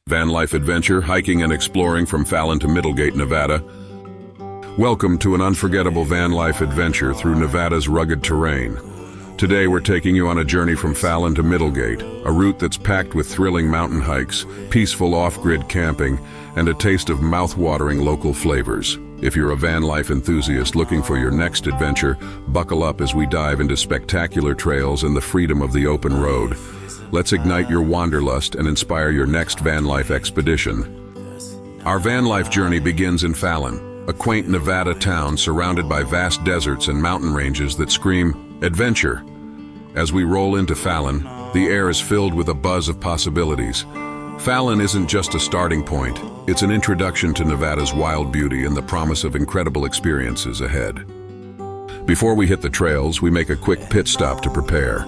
Vanlife adventure, hiking and exploring from Fallon to Middlegate, Nevada. Welcome to an unforgettable van life adventure through Nevada's rugged terrain. Today we're taking you on a journey from Fallon to Middlegate, a route that's packed with thrilling mountain hikes, peaceful off-grid camping, and a taste of mouth-watering local flavors. If you're a van life enthusiast looking for your next adventure, buckle up as we dive into spectacular trails and the freedom of the open road. Let's ignite your wanderlust and inspire your next van life expedition. Our van life journey begins in Fallon, a quaint Nevada town surrounded by vast deserts and mountain ranges that scream adventure. As we roll into Fallon, the air is filled with a buzz of possibilities. Fallon isn't just a starting point, it's an introduction to Nevada's wild beauty and the promise of incredible experiences ahead. Before we hit the trails, we make a quick pit stop to prepare.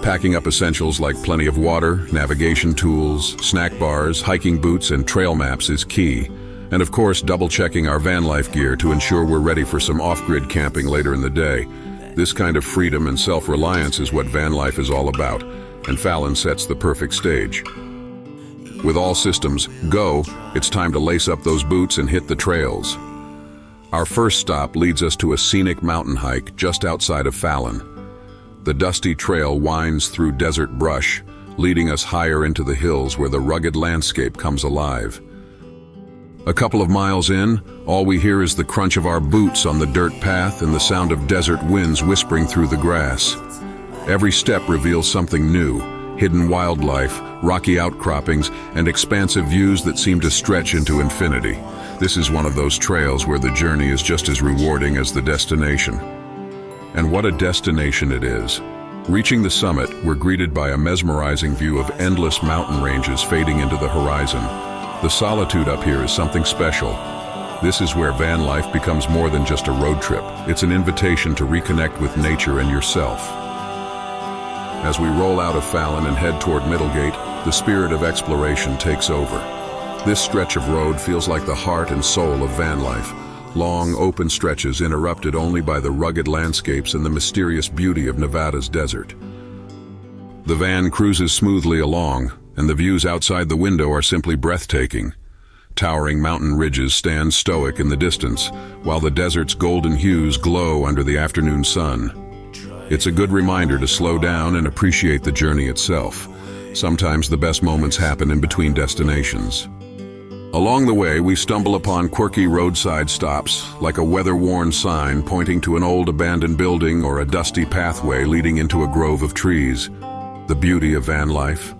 Packing up essentials like plenty of water, navigation tools, snack bars, hiking boots, and trail maps is key. And of course, double-checking our van life gear to ensure we're ready for some off-grid camping later in the day. This kind of freedom and self-reliance is what van life is all about, and Fallon sets the perfect stage. With all systems go, it's time to lace up those boots and hit the trails. Our first stop leads us to a scenic mountain hike just outside of Fallon. The dusty trail winds through desert brush, leading us higher into the hills where the rugged landscape comes alive. A couple of miles in, all we hear is the crunch of our boots on the dirt path and the sound of desert winds whispering through the grass. Every step reveals something new, hidden wildlife, rocky outcroppings, and expansive views that seem to stretch into infinity. This is one of those trails where the journey is just as rewarding as the destination. And what a destination it is. Reaching the summit, we're greeted by a mesmerizing view of endless mountain ranges fading into the horizon. The solitude up here is something special. This is where van life becomes more than just a road trip. It's an invitation to reconnect with nature and yourself. As we roll out of Fallon and head toward Middlegate, the spirit of exploration takes over. This stretch of road feels like the heart and soul of van life. Long, open stretches interrupted only by the rugged landscapes and the mysterious beauty of Nevada's desert. The van cruises smoothly along, and the views outside the window are simply breathtaking. Towering mountain ridges stand stoic in the distance, while the desert's golden hues glow under the afternoon sun. It's a good reminder to slow down and appreciate the journey itself. Sometimes the best moments happen in between destinations. Along the way, we stumble upon quirky roadside stops, like a weather-worn sign pointing to an old abandoned building or a dusty pathway leading into a grove of trees. The beauty of van life.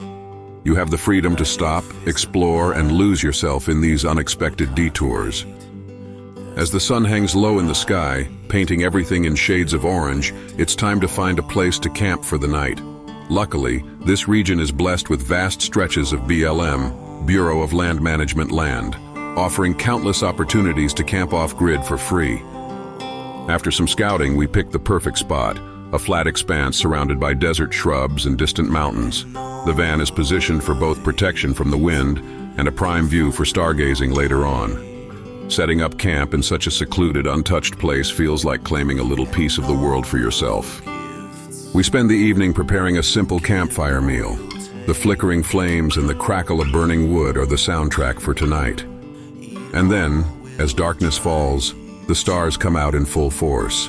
You have the freedom to stop, explore, and lose yourself in these unexpected detours. As the sun hangs low in the sky, painting everything in shades of orange, it's time to find a place to camp for the night. Luckily, this region is blessed with vast stretches of BLM, Bureau of Land Management land, offering countless opportunities to camp off-grid for free. After some scouting, we picked the perfect spot, a flat expanse surrounded by desert shrubs and distant mountains. The van is positioned for both protection from the wind and a prime view for stargazing later on. Setting up camp in such a secluded, untouched place feels like claiming a little piece of the world for yourself. We spend the evening preparing a simple campfire meal. The flickering flames and the crackle of burning wood are the soundtrack for tonight. And then, as darkness falls, the stars come out in full force.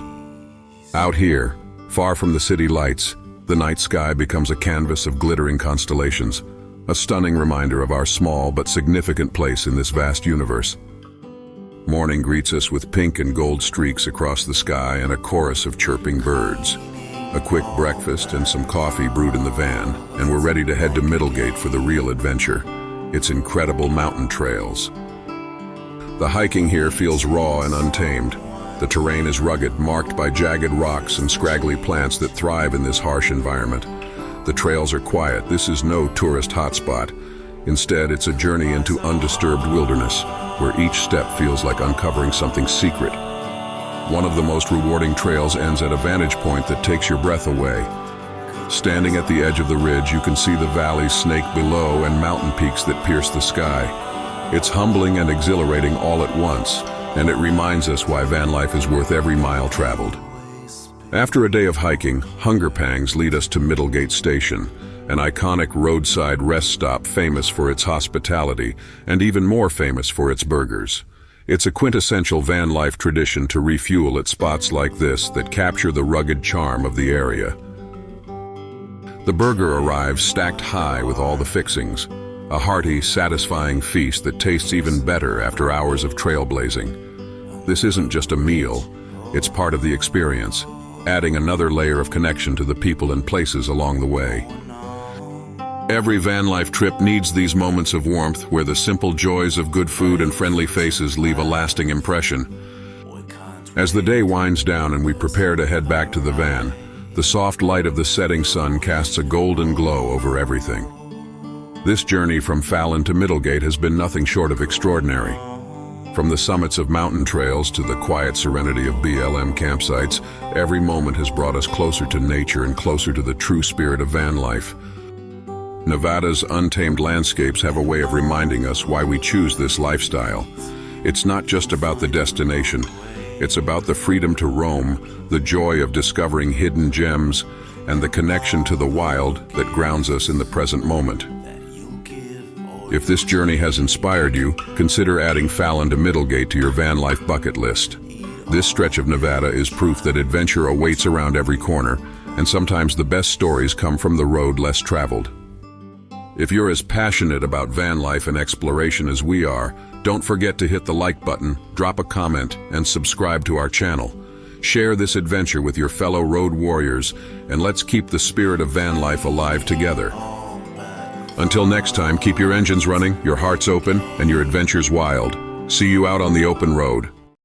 Out here, far from the city lights, the night sky becomes a canvas of glittering constellations, a stunning reminder of our small but significant place in this vast universe. Morning greets us with pink and gold streaks across the sky and a chorus of chirping birds. A quick breakfast and some coffee brewed in the van, and we're ready to head to Middlegate for the real adventure. Its incredible mountain trails. The hiking here feels raw and untamed. The terrain is rugged, marked by jagged rocks and scraggly plants that thrive in this harsh environment. The trails are quiet. This is no tourist hotspot. Instead, it's a journey into undisturbed wilderness, where each step feels like uncovering something secret. One of the most rewarding trails ends at a vantage point that takes your breath away. Standing at the edge of the ridge, you can see the valleys snake below and mountain peaks that pierce the sky. It's humbling and exhilarating all at once, and it reminds us why van life is worth every mile traveled. After a day of hiking, hunger pangs lead us to Middlegate Station, an iconic roadside rest stop famous for its hospitality and even more famous for its burgers. It's a quintessential van life tradition to refuel at spots like this that capture the rugged charm of the area. The burger arrives stacked high with all the fixings, a hearty, satisfying feast that tastes even better after hours of trailblazing. This isn't just a meal, it's part of the experience, adding another layer of connection to the people and places along the way. Every van life trip needs these moments of warmth where the simple joys of good food and friendly faces leave a lasting impression. As the day winds down and we prepare to head back to the van, the soft light of the setting sun casts a golden glow over everything. This journey from Fallon to Middlegate has been nothing short of extraordinary. From the summits of mountain trails to the quiet serenity of BLM campsites, every moment has brought us closer to nature and closer to the true spirit of van life. Nevada's untamed landscapes have a way of reminding us why we choose this lifestyle. It's not just about the destination, it's about the freedom to roam, the joy of discovering hidden gems, and the connection to the wild that grounds us in the present moment. If this journey has inspired you, consider adding Fallon to Middlegate to your van life bucket list. This stretch of Nevada is proof that adventure awaits around every corner, and sometimes the best stories come from the road less traveled. If you're as passionate about van life and exploration as we are, don't forget to hit the like button, drop a comment, and subscribe to our channel. Share this adventure with your fellow road warriors, and let's keep the spirit of van life alive together. Until next time, keep your engines running, your hearts open, and your adventures wild. See you out on the open road.